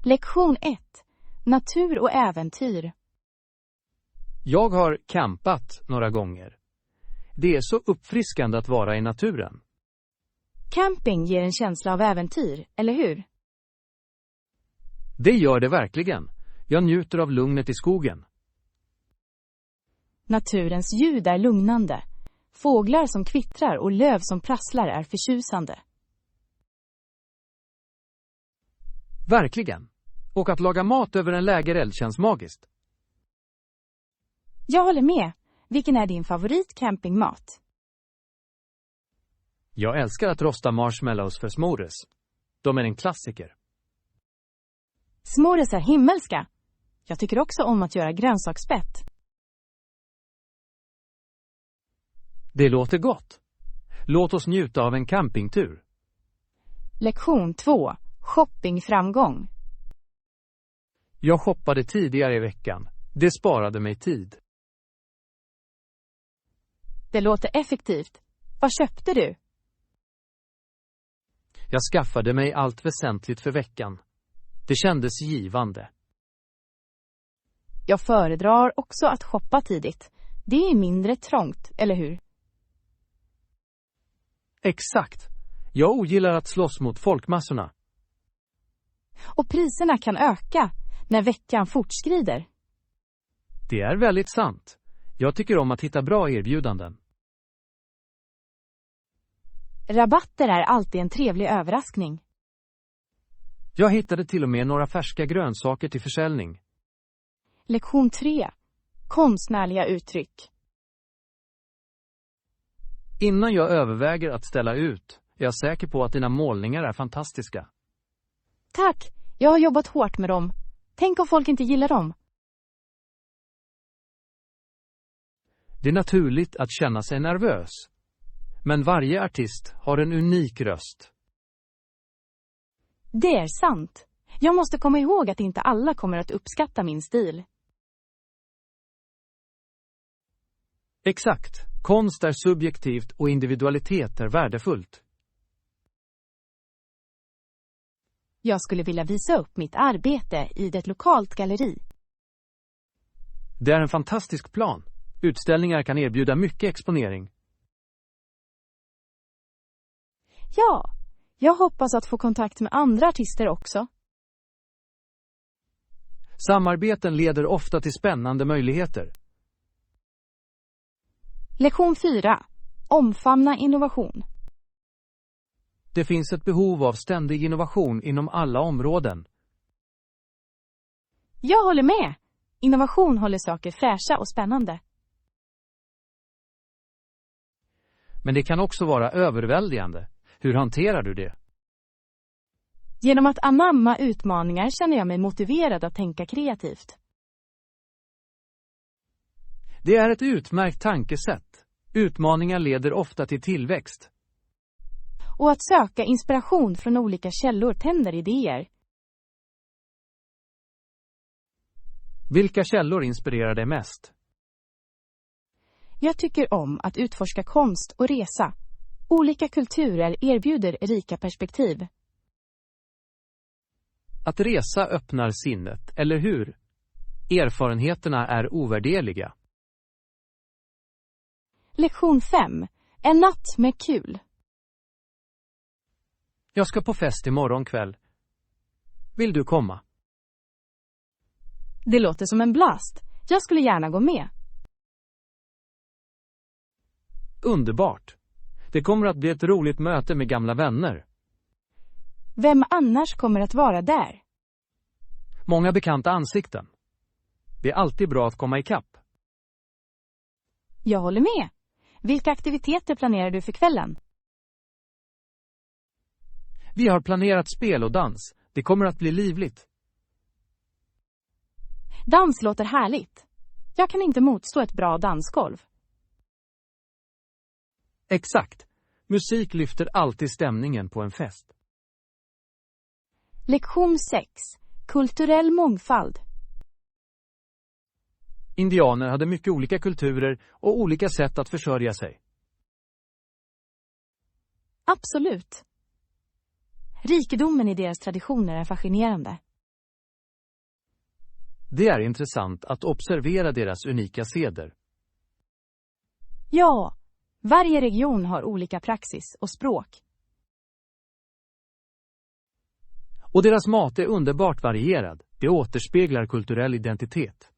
Lektion 1. Natur och äventyr. Jag har campat några gånger. Det är så uppfriskande att vara i naturen. Camping ger en känsla av äventyr, eller hur? Det gör det verkligen. Jag njuter av lugnet i skogen. Naturens ljud är lugnande. Fåglar som kvittrar och löv som prasslar är förtjusande. Verkligen. Och att laga mat över en lägereld känns magiskt. Jag håller med. Vilken är din favorit campingmat? Jag älskar att rosta marshmallows för s'mores. De är en klassiker. S'mores är himmelska. Jag tycker också om att göra grönsaksspett. Det låter gott. Låt oss njuta av en campingtur. Lektion 2. Shoppingframgång. Jag shoppade tidigare i veckan. Det sparade mig tid. Det låter effektivt. Vad köpte du? Jag skaffade mig allt väsentligt för veckan. Det kändes givande. Jag föredrar också att shoppa tidigt. Det är mindre trångt, eller hur? Exakt. Jag ogillar att slåss mot folkmassorna. Och priserna kan öka när veckan fortskrider. Det är väldigt sant. Jag tycker om att hitta bra erbjudanden. Rabatter är alltid en trevlig överraskning. Jag hittade till och med några färska grönsaker till försäljning. Lektion 3. Konstnärliga uttryck. Innan jag överväger att ställa ut är jag säker på att dina målningar är fantastiska. Tack, jag har jobbat hårt med dem. Tänk om folk inte gillar dem. Det är naturligt att känna sig nervös. Men varje artist har en unik röst. Det är sant. Jag måste komma ihåg att inte alla kommer att uppskatta min stil. Exakt. Konst är subjektivt och individualitet är värdefullt. Jag skulle vilja visa upp mitt arbete i ett lokalt galleri. Det är en fantastisk plan. Utställningar kan erbjuda mycket exponering. Ja, jag hoppas att få kontakt med andra artister också. Samarbeten leder ofta till spännande möjligheter. Lektion 4. Omfamna innovation. Det finns ett behov av ständig innovation inom alla områden. Jag håller med. Innovation håller saker fräscha och spännande. Men det kan också vara överväldigande. Hur hanterar du det? Genom att anamma utmaningar känner jag mig motiverad att tänka kreativt. Det är ett utmärkt tankesätt. Utmaningar leder ofta till tillväxt. Och att söka inspiration från olika källor tänder idéer. Vilka källor inspirerar dig mest? Jag tycker om att utforska konst och resa. Olika kulturer erbjuder rika perspektiv. Att resa öppnar sinnet, eller hur? Erfarenheterna är ovärderliga. Lektion 5. En natt med kul. Jag ska på fest imorgon kväll. Vill du komma? Det låter som en blast. Jag skulle gärna gå med. Underbart. Det kommer att bli ett roligt möte med gamla vänner. Vem annars kommer att vara där? Många bekanta ansikten. Det är alltid bra att komma ikapp. Jag håller med. Vilka aktiviteter planerar du för kvällen? Vi har planerat spel och dans. Det kommer att bli livligt. Dans låter härligt. Jag kan inte motstå ett bra dansgolv. Exakt. Musik lyfter alltid stämningen på en fest. Lektion 6. Kulturell mångfald. Indianer hade mycket olika kulturer och olika sätt att försörja sig. Absolut. Rikedomen i deras traditioner är fascinerande. Det är intressant att observera deras unika seder. Ja, varje region har olika praxis och språk. Och deras mat är underbart varierad. Det återspeglar kulturell identitet.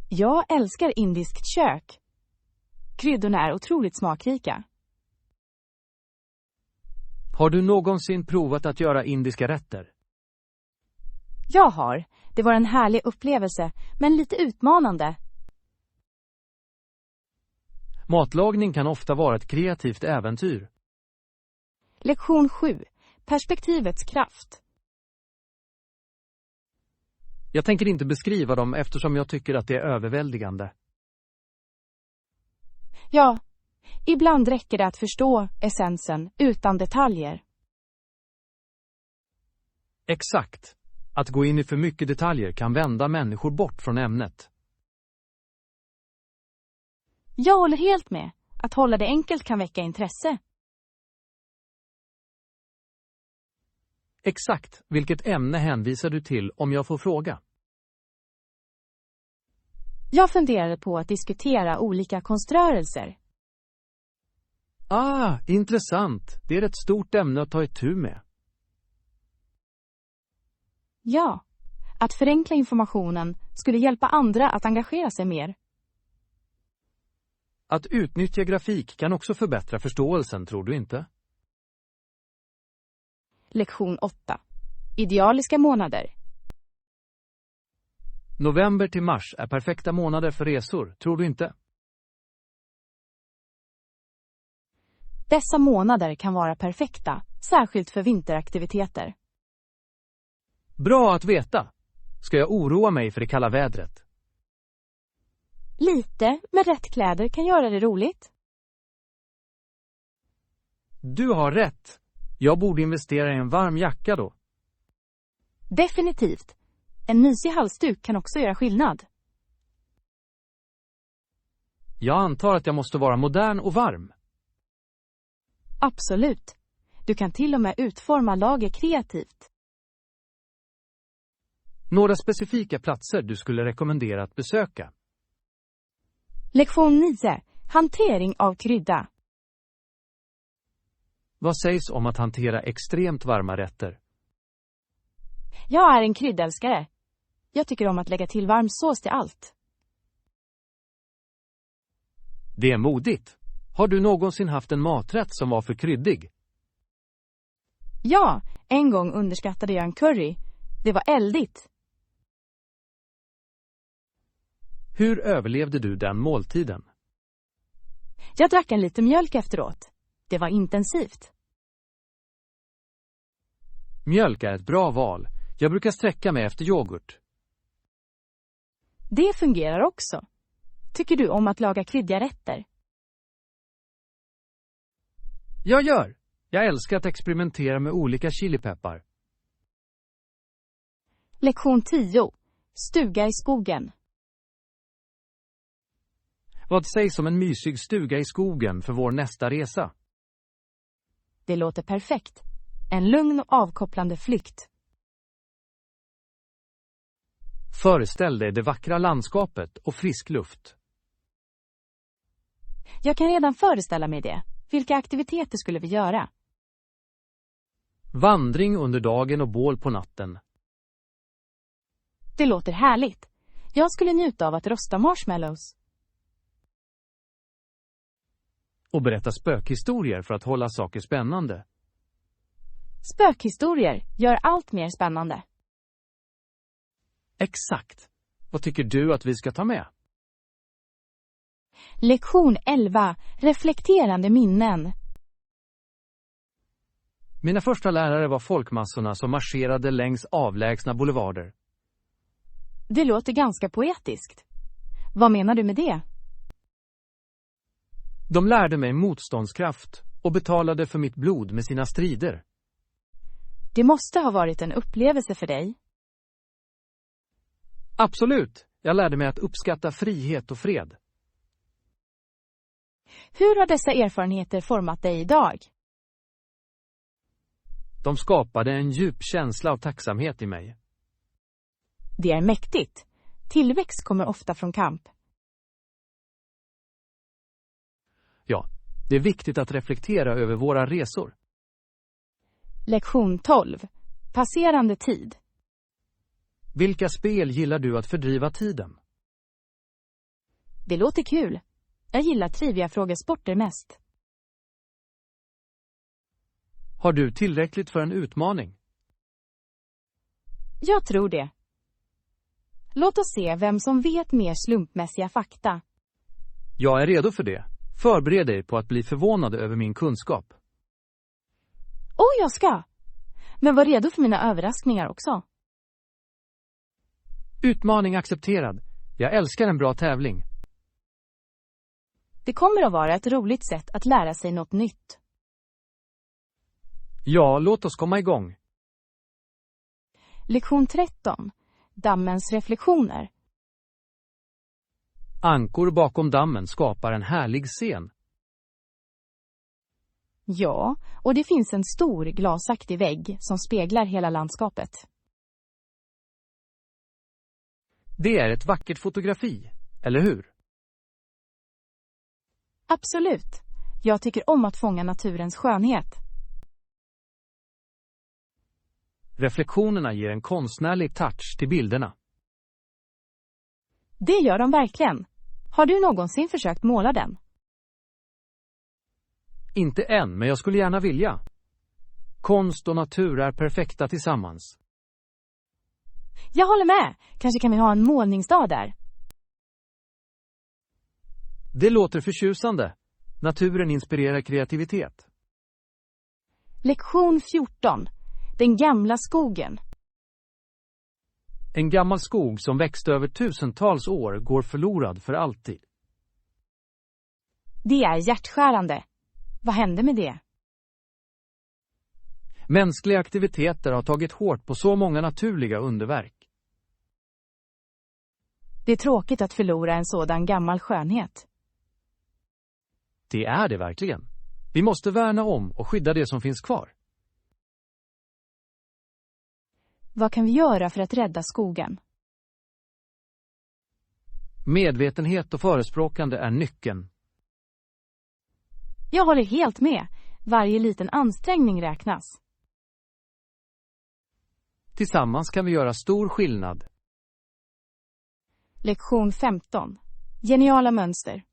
Jag älskar indiskt kök. Kryddorna är otroligt smakrika. Har du någonsin provat att göra indiska rätter? Jag har. Det var en härlig upplevelse, men lite utmanande. Matlagning kan ofta vara ett kreativt äventyr. Lektion 7. Perspektivets kraft. Jag tänker inte beskriva dem eftersom jag tycker att det är överväldigande. Ja, ibland räcker det att förstå essensen utan detaljer. Exakt. Att gå in i för mycket detaljer kan vända människor bort från ämnet. Jag håller helt med. Att hålla det enkelt kan väcka intresse. Exakt. Vilket ämne hänvisar du till om jag får fråga? Jag funderade på att diskutera olika konströrelser. Intressant. Det är ett stort ämne att ta itu med. Ja, att förenkla informationen skulle hjälpa andra att engagera sig mer. Att utnyttja grafik kan också förbättra förståelsen, tror du inte? Lektion 8. Idealiska månader. November till mars är perfekta månader för resor, tror du inte? Dessa månader kan vara perfekta, särskilt för vinteraktiviteter. Bra att veta. Ska jag oroa mig för det kalla vädret? Lite med rätt kläder kan göra det roligt. Du har rätt. Jag borde investera i en varm jacka då. Definitivt. En mysig halsduk kan också göra skillnad. Jag antar att jag måste vara modern och varm. Absolut. Du kan till och med utforma lager kreativt. Några specifika platser du skulle rekommendera att besöka. Lektion 9. Hantering av krydda. Vad sägs om att hantera extremt varma rätter? Jag är en kryddälskare. Jag tycker om att lägga till varm sås till allt. Det är modigt. Har du någonsin haft en maträtt som var för kryddig? Ja, en gång underskattade jag en curry. Det var eldigt. Hur överlevde du den måltiden? Jag drack en liten mjölk efteråt. Det var intensivt. Mjölk är ett bra val. Jag brukar sträcka mig efter yoghurt. Det fungerar också. Tycker du om att laga kryddiga rätter? Jag gör. Jag älskar att experimentera med olika chilipeppar. Lektion 10. Stuga i skogen. Vad sägs om en mysig stuga i skogen för vår nästa resa? Det låter perfekt. En lugn och avkopplande flykt. Föreställ dig det vackra landskapet och frisk luft. Jag kan redan föreställa mig det. Vilka aktiviteter skulle vi göra? Vandring under dagen och bål på natten. Det låter härligt. Jag skulle njuta av att rosta marshmallows. Och berätta spökhistorier för att hålla saker spännande. Spökhistorier gör allt mer spännande. Exakt. Vad tycker du att vi ska ta med? Lektion 11. Reflekterande minnen. Mina första lärare var folkmassorna som marscherade längs avlägsna boulevarder. Det låter ganska poetiskt. Vad menar du med det? De lärde mig motståndskraft och betalade för mitt blod med sina strider. Det måste ha varit en upplevelse för dig. Absolut. Jag lärde mig att uppskatta frihet och fred. Hur har dessa erfarenheter format dig idag? De skapade en djup känsla av tacksamhet i mig. Det är mäktigt. Tillväxt kommer ofta från kamp. Ja, det är viktigt att reflektera över våra resor. Lektion 12. Passerande tid. Vilka spel gillar du att fördriva tiden? Det låter kul. Jag gillar trivia-frågesporter mest. Har du tillräckligt för en utmaning? Jag tror det. Låt oss se vem som vet mer slumpmässiga fakta. Jag är redo för det. Förbered dig på att bli förvånad över min kunskap. Jag ska. Men var redo för mina överraskningar också. Utmaning accepterad. Jag älskar en bra tävling. Det kommer att vara ett roligt sätt att lära sig något nytt. Ja, låt oss komma igång. Lektion 13. Dammens reflektioner. Ankor bakom dammen skapar en härlig scen. Ja, och det finns en stor glasaktig vägg som speglar hela landskapet. Det är ett vackert fotografi, eller hur? Absolut. Jag tycker om att fånga naturens skönhet. Reflektionerna ger en konstnärlig touch till bilderna. Det gör de verkligen. Har du någonsin försökt måla den? Inte än, men jag skulle gärna vilja. Konst och natur är perfekta tillsammans. Jag håller med. Kanske kan vi ha en målningsdag där. Det låter förtjusande. Naturen inspirerar kreativitet. Lektion 14. Den gamla skogen. En gammal skog som växte över tusentals år går förlorad för alltid. Det är hjärtskärande. Vad hände med det? Mänskliga aktiviteter har tagit hårt på så många naturliga underverk. Det är tråkigt att förlora en sådan gammal skönhet. Det är det verkligen. Vi måste värna om och skydda det som finns kvar. Vad kan vi göra för att rädda skogen? Medvetenhet och förespråkande är nyckeln. Jag håller helt med. Varje liten ansträngning räknas. Tillsammans kan vi göra stor skillnad. Lektion 15. Geniala mönster.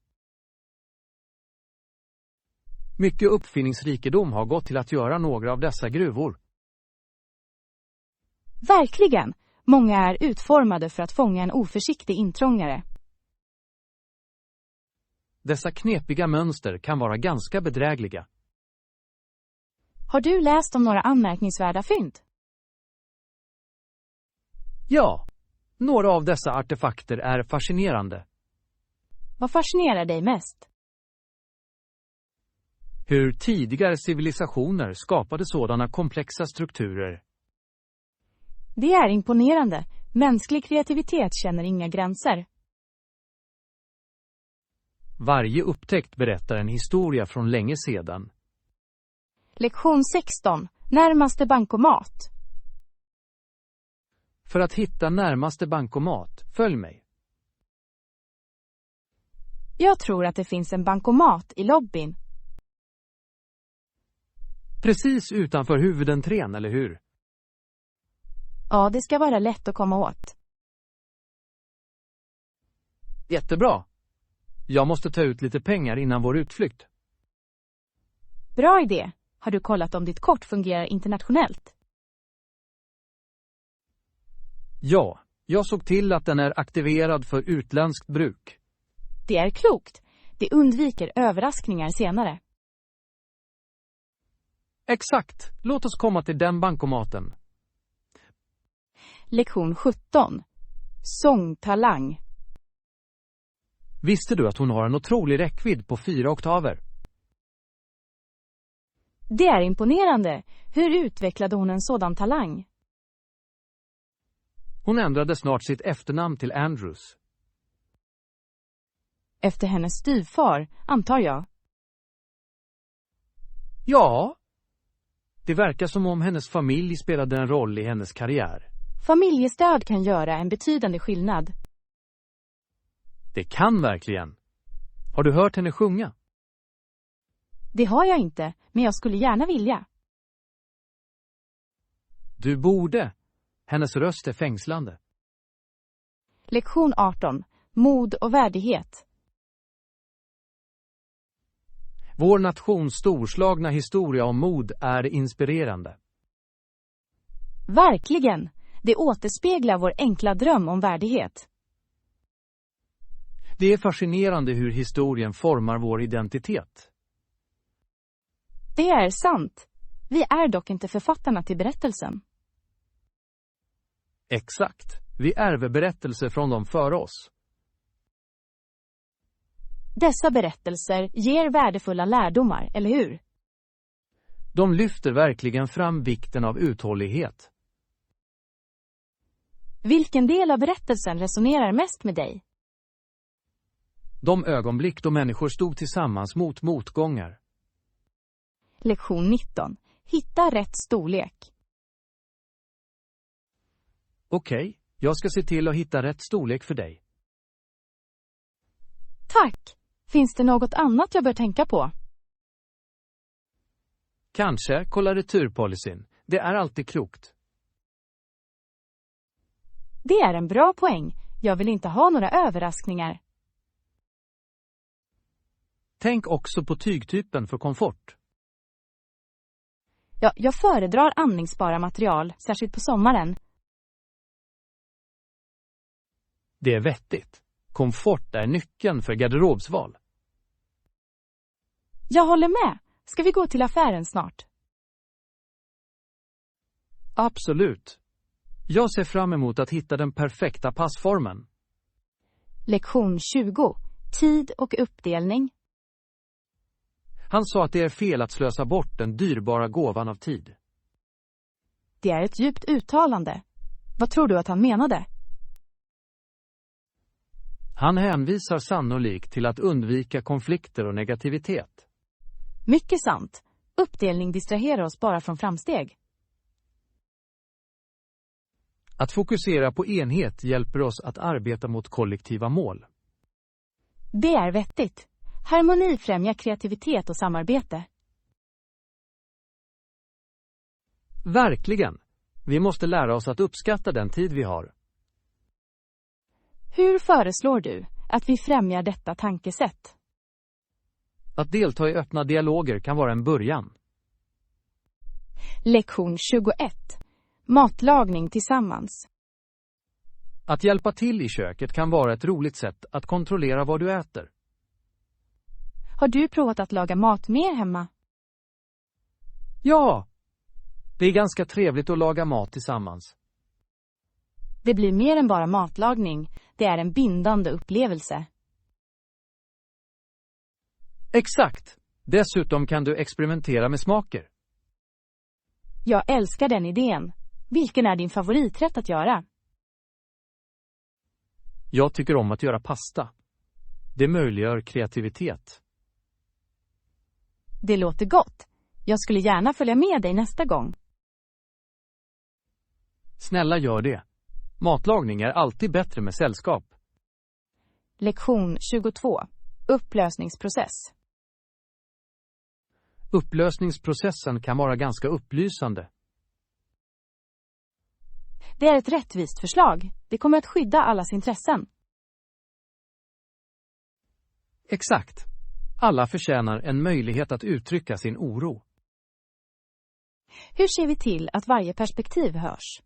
Mycket uppfinningsrikedom har gått till att göra några av dessa gruvor. Verkligen. Många är utformade för att fånga en oförsiktig intrångare. Dessa knepiga mönster kan vara ganska bedrägliga. Har du läst om några anmärkningsvärda fynd? Ja, några av dessa artefakter är fascinerande. Vad fascinerar dig mest? Hur tidigare civilisationer skapade sådana komplexa strukturer. Det är imponerande. Mänsklig kreativitet känner inga gränser. Varje upptäckt berättar en historia från länge sedan. Lektion 16. Närmaste bankomat. För att hitta närmaste bankomat, följ mig. Jag tror att det finns en bankomat i lobbyn. Precis utanför huvudentrén, eller hur? Ja, det ska vara lätt att komma åt. Jättebra. Jag måste ta ut lite pengar innan vår utflykt. Bra idé. Har du kollat om ditt kort fungerar internationellt? Ja, jag såg till att den är aktiverad för utländskt bruk. Det är klokt. Det undviker överraskningar senare. Exakt. Låt oss komma till den bankomaten. Lektion 17. Sångtalang. Visste du att hon har en otrolig räckvidd på 4 oktaver? Det är imponerande. Hur utvecklade hon en sådan talang? Hon ändrade snart sitt efternamn till Andrews. Efter hennes styvfar, antar jag. Ja. Det verkar som om hennes familj spelade en roll i hennes karriär. Familjestöd kan göra en betydande skillnad. Det kan verkligen. Har du hört henne sjunga? Det har jag inte, men jag skulle gärna vilja. Du borde. Hennes röst är fängslande. Lektion 18. Mod och värdighet. Vår nations storslagna historia om mod är inspirerande. Verkligen. Det återspeglar vår enkla dröm om värdighet. Det är fascinerande hur historien formar vår identitet. Det är sant. Vi är dock inte författarna till berättelsen. Exakt. Vi ärver berättelser från dem före oss. Dessa berättelser ger värdefulla lärdomar, eller hur? De lyfter verkligen fram vikten av uthållighet. Vilken del av berättelsen resonerar mest med dig? De ögonblick då människor stod tillsammans mot motgångar. Lektion 19. Hitta rätt storlek. Okej, jag ska se till att hitta rätt storlek för dig. Tack! Finns det något annat jag bör tänka på? Kanske kolla returpolicyn. Det är alltid klokt. Det är en bra poäng. Jag vill inte ha några överraskningar. Tänk också på tygtypen för komfort. Ja, jag föredrar andningsbara material, särskilt på sommaren. Det är vettigt. Komfort är nyckeln för garderobsval. Jag håller med. Ska vi gå till affären snart? Absolut. Jag ser fram emot att hitta den perfekta passformen. Lektion 20. Tid och uppdelning. Han sa att det är fel att slösa bort den dyrbara gåvan av tid. Det är ett djupt uttalande. Vad tror du att han menade? Han hänvisar sannolikt till att undvika konflikter och negativitet. Mycket sant. Uppdelning distraherar oss bara från framsteg. Att fokusera på enhet hjälper oss att arbeta mot kollektiva mål. Det är vettigt. Harmoni främjar kreativitet och samarbete. Verkligen. Vi måste lära oss att uppskatta den tid vi har. Hur föreslår du att vi främjar detta tankesätt? Att delta i öppna dialoger kan vara en början. Lektion 21. Matlagning tillsammans. Att hjälpa till i köket kan vara ett roligt sätt att kontrollera vad du äter. Har du provat att laga mat mer hemma? Ja! Det är ganska trevligt att laga mat tillsammans. Det blir mer än bara matlagning. Det är en bindande upplevelse. Exakt! Dessutom kan du experimentera med smaker. Jag älskar den idén. Vilken är din favoriträtt att göra? Jag tycker om att göra pasta. Det möjliggör kreativitet. Det låter gott. Jag skulle gärna följa med dig nästa gång. Snälla gör det. Matlagning är alltid bättre med sällskap. Lektion 22. Upplösningsprocess. Upplösningsprocessen kan vara ganska upplysande. Det är ett rättvist förslag. Det kommer att skydda allas intressen. Exakt. Alla förtjänar en möjlighet att uttrycka sin oro. Hur ser vi till att varje perspektiv hörs?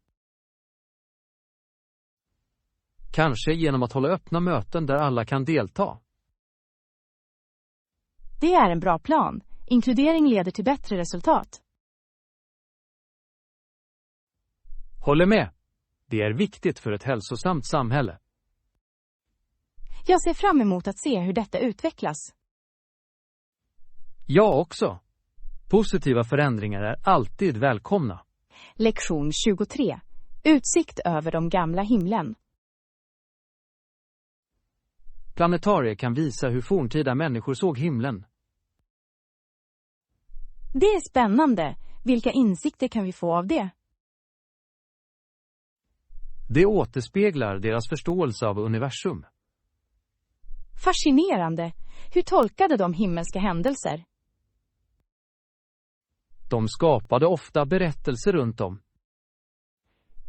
Kanske genom att hålla öppna möten där alla kan delta. Det är en bra plan. Inkludering leder till bättre resultat. Håller med. Det är viktigt för ett hälsosamt samhälle. Jag ser fram emot att se hur detta utvecklas. Jag också. Positiva förändringar är alltid välkomna. Lektion 23. Utsikt över de gamla himlen. Planetarier kan visa hur forntida människor såg himlen. Det är spännande. Vilka insikter kan vi få av det? Det återspeglar deras förståelse av universum. Fascinerande. Hur tolkade de himmelska händelser? De skapade ofta berättelser runt om.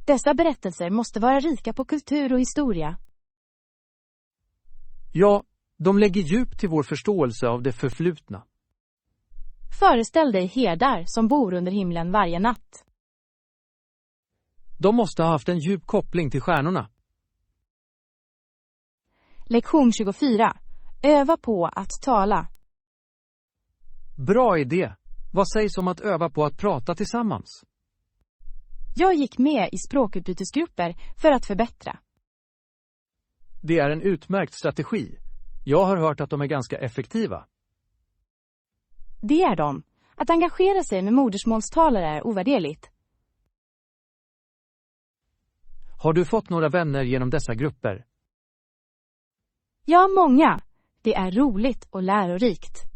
Dessa berättelser måste vara rika på kultur och historia. Ja, de lägger djup till vår förståelse av det förflutna. Föreställ dig herdar som bor under himlen varje natt. De måste ha haft en djup koppling till stjärnorna. Lektion 24. Öva på att tala. Bra idé. Vad sägs om att öva på att prata tillsammans? Jag gick med i språkutbytesgrupper för att förbättra. Det är en utmärkt strategi. Jag har hört att de är ganska effektiva. Det är de. Att engagera sig med modersmålstalare är ovärderligt. Har du fått några vänner genom dessa grupper? Ja, många. Det är roligt och lärorikt.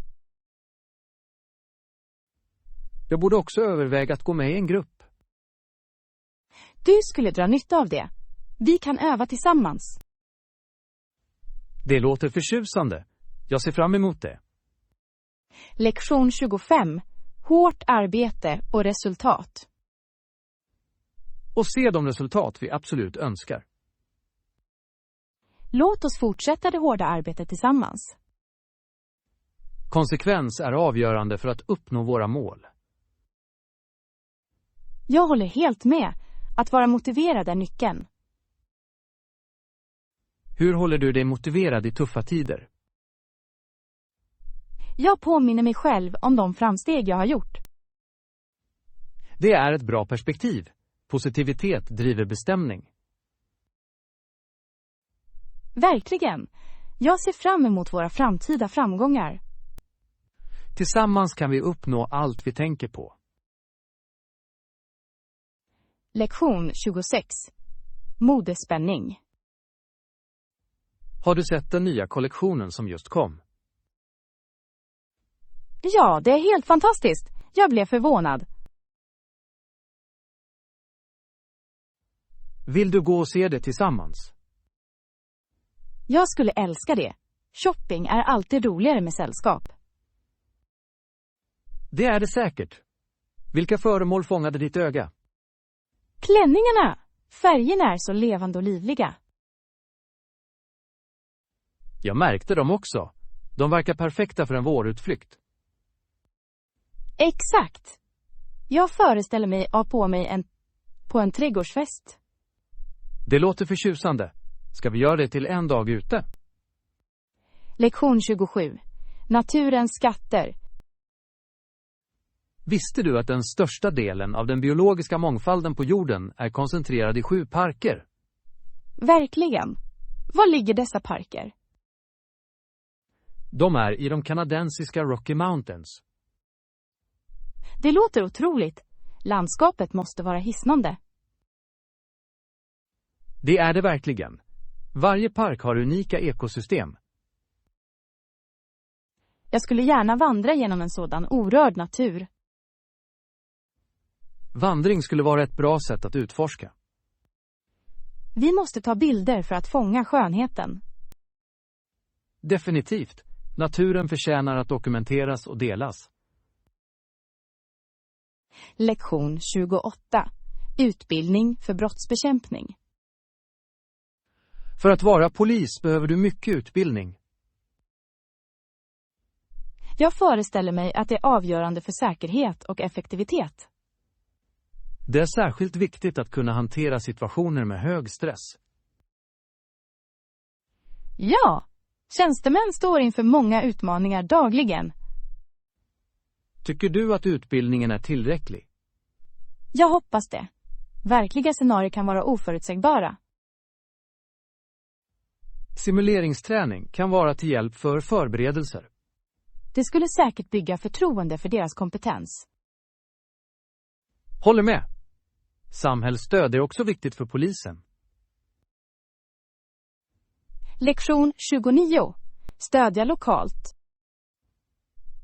Jag borde också överväga att gå med i en grupp. Du skulle dra nytta av det. Vi kan öva tillsammans. Det låter förtjusande. Jag ser fram emot det. Lektion 25. Hårt arbete och resultat. Och se de resultat vi absolut önskar. Låt oss fortsätta det hårda arbetet tillsammans. Konsekvens är avgörande för att uppnå våra mål. Jag håller helt med. Att vara motiverad är nyckeln. Hur håller du dig motiverad i tuffa tider? Jag påminner mig själv om de framsteg jag har gjort. Det är ett bra perspektiv. Positivitet driver bestämning. Verkligen. Jag ser fram emot våra framtida framgångar. Tillsammans kan vi uppnå allt vi tänker på. Lektion 26. Modespänning. Har du sett den nya kollektionen som just kom? Ja, det är helt fantastiskt. Jag blev förvånad. Vill du gå och se det tillsammans? Jag skulle älska det. Shopping är alltid roligare med sällskap. Det är det säkert. Vilka föremål fångade ditt öga? Klänningarna! Färgerna är så levande och livliga. Jag märkte dem också. De verkar perfekta för en vårutflykt. Exakt. Jag föreställer mig att ha på mig på en trädgårdsfest. Det låter förtjusande. Ska vi göra det till en dag ute? Lektion 27. Naturens skatter. Visste du att den största delen av den biologiska mångfalden på jorden är koncentrerad i 7 parker? Verkligen. Var ligger dessa parker? De är i de kanadensiska Rocky Mountains. Det låter otroligt. Landskapet måste vara hisnande. Det är det verkligen. Varje park har unika ekosystem. Jag skulle gärna vandra genom en sådan orörd natur. Vandring skulle vara ett bra sätt att utforska. Vi måste ta bilder för att fånga skönheten. Definitivt. Naturen förtjänar att dokumenteras och delas. Lektion 28. Utbildning för brottsbekämpning. För att vara polis behöver du mycket utbildning. Jag föreställer mig att det är avgörande för säkerhet och effektivitet. Det är särskilt viktigt att kunna hantera situationer med hög stress. Ja, tjänstemän står inför många utmaningar dagligen. Tycker du att utbildningen är tillräcklig? Jag hoppas det. Verkliga scenarier kan vara oförutsägbara. Simuleringsträning kan vara till hjälp för förberedelser. Det skulle säkert bygga förtroende för deras kompetens. Håller med. Samhällsstöd är också viktigt för polisen. Lektion 29. Stödja lokalt.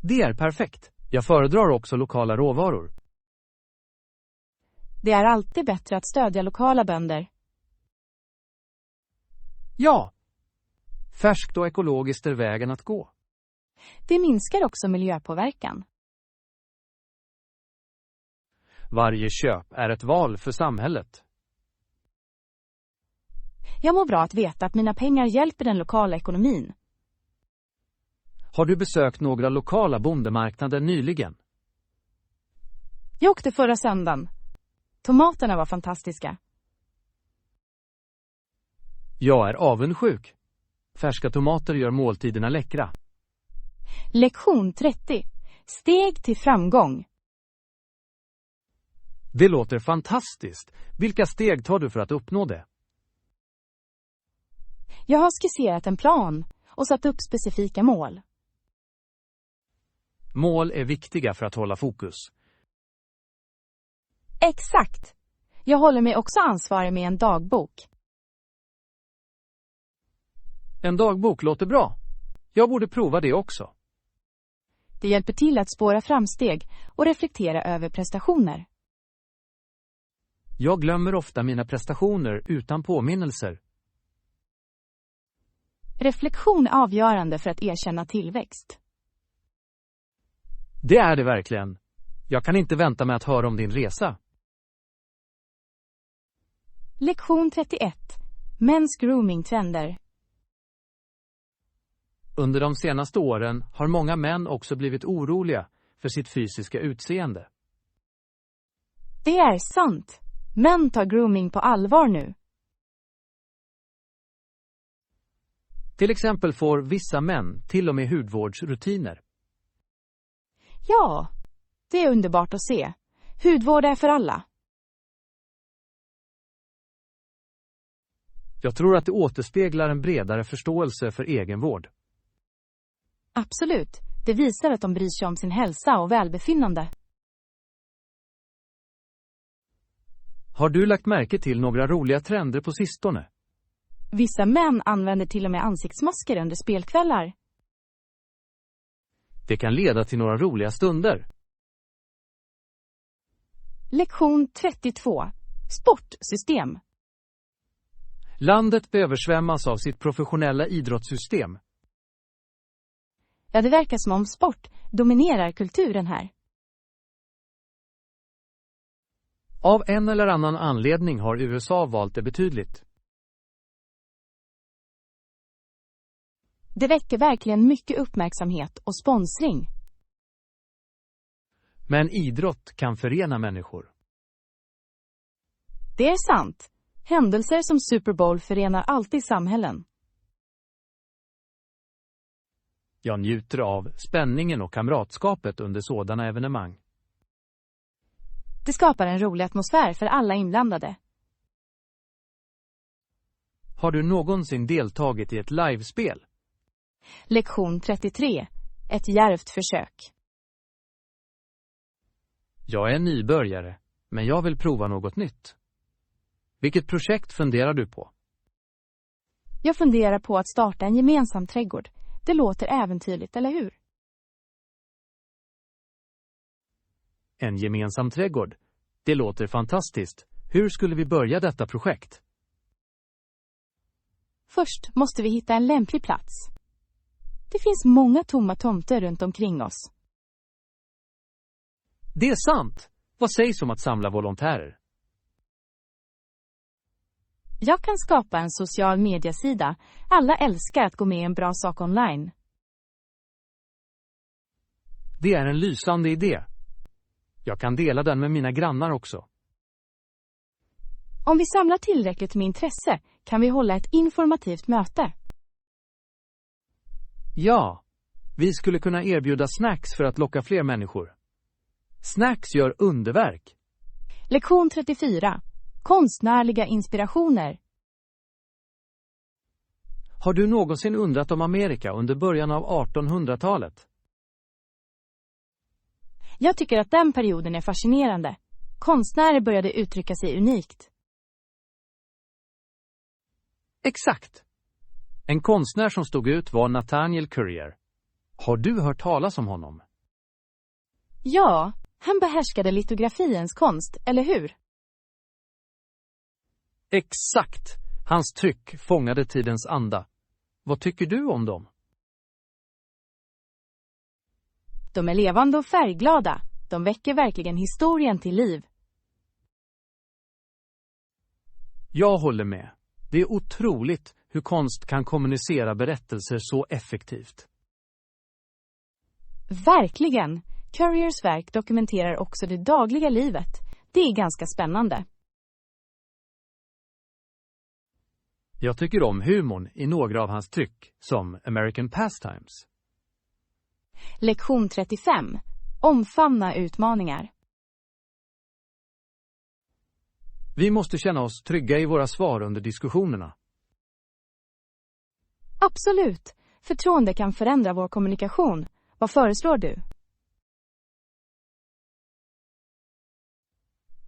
Det är perfekt. Jag föredrar också lokala råvaror. Det är alltid bättre att stödja lokala bönder. Ja, färskt och ekologiskt är vägen att gå. Det minskar också miljöpåverkan. Varje köp är ett val för samhället. Jag mår bra att veta att mina pengar hjälper den lokala ekonomin. Har du besökt några lokala bondemarknader nyligen? Jag åkte förra söndagen. Tomaterna var fantastiska. Jag är avundsjuk. Färska tomater gör måltiderna läckra. Lektion 30. Steg till framgång. Det låter fantastiskt. Vilka steg tar du för att uppnå det? Jag har skisserat en plan och satt upp specifika mål. Mål är viktiga för att hålla fokus. Exakt. Jag håller mig också ansvarig med en dagbok. En dagbok låter bra. Jag borde prova det också. Det hjälper till att spåra framsteg och reflektera över prestationer. Jag glömmer ofta mina prestationer utan påminnelser. Reflektion är avgörande för att erkänna tillväxt. Det är det verkligen. Jag kan inte vänta med att höra om din resa. Lektion 31. Mäns grooming-trender. Under de senaste åren har många män också blivit oroliga för sitt fysiska utseende. Det är sant. Män tar grooming på allvar nu. Till exempel får vissa män till och med hudvårdsrutiner. Ja, det är underbart att se. Hudvård är för alla. Jag tror att det återspeglar en bredare förståelse för egenvård. Absolut. Det visar att de bryr sig om sin hälsa och välbefinnande. Har du lagt märke till några roliga trender på sistone? Vissa män använder till och med ansiktsmasker under spelkvällar. Det kan leda till några roliga stunder. Lektion 32. Sportsystem. Landet översvämmas av sitt professionella idrottssystem. Ja, det verkar som om sport dominerar kulturen här. Av en eller annan anledning har USA valt det betydligt. Det väcker verkligen mycket uppmärksamhet och sponsring. Men idrott kan förena människor. Det är sant. Händelser som Super Bowl förenar alltid samhällen. Jag njuter av spänningen och kamratskapet under sådana evenemang. Det skapar en rolig atmosfär för alla inblandade. Har du någonsin deltagit i ett livespel? Lektion 33. Ett djärvt försök. Jag är nybörjare, men jag vill prova något nytt. Vilket projekt funderar du på? Jag funderar på att starta en gemensam trädgård. Det låter äventyrligt, eller hur? En gemensam trädgård. Det låter fantastiskt. Hur skulle vi börja detta projekt? Först måste vi hitta en lämplig plats. Det finns många tomma tomter runt omkring oss. Det är sant! Vad sägs om att samla volontärer? Jag kan skapa en social mediasida. Alla älskar att gå med en bra sak online. Det är en lysande idé. Jag kan dela den med mina grannar också. Om vi samlar tillräckligt med intresse kan vi hålla ett informativt möte. Ja, vi skulle kunna erbjuda snacks för att locka fler människor. Snacks gör underverk. Lektion 34. Konstnärliga inspirationer. Har du någonsin undrat om Amerika under början av 1800-talet? Jag tycker att den perioden är fascinerande. Konstnärer började uttrycka sig unikt. Exakt. En konstnär som stod ut var Nathaniel Currier. Har du hört talas om honom? Ja, han behärskade litografiens konst, eller hur? Exakt. Hans tryck fångade tidens anda. Vad tycker du om dem? De är levande och färgglada. De väcker verkligen historien till liv. Jag håller med. Det är otroligt hur konst kan kommunicera berättelser så effektivt. Verkligen! Curriers verk dokumenterar också det dagliga livet. Det är ganska spännande. Jag tycker om humorn i några av hans tryck, som American Pastimes. Lektion 35. Omfamna utmaningar. Vi måste känna oss trygga i våra svar under diskussionerna. Absolut. Förtroende kan förändra vår kommunikation. Vad föreslår du?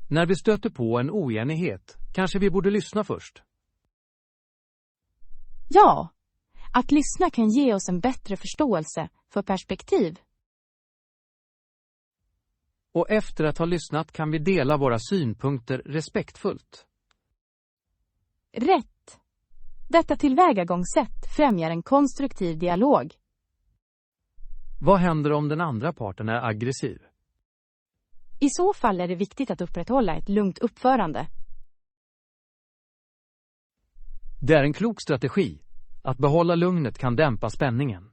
När vi stöter på en oenighet, kanske vi borde lyssna först. Ja. Att lyssna kan ge oss en bättre förståelse för perspektiv. Och efter att ha lyssnat kan vi dela våra synpunkter respektfullt. Rätt. Detta tillvägagångssätt främjar en konstruktiv dialog. Vad händer om den andra parten är aggressiv? I så fall är det viktigt att upprätthålla ett lugnt uppförande. Det är en klok strategi. Att behålla lugnet kan dämpa spänningen.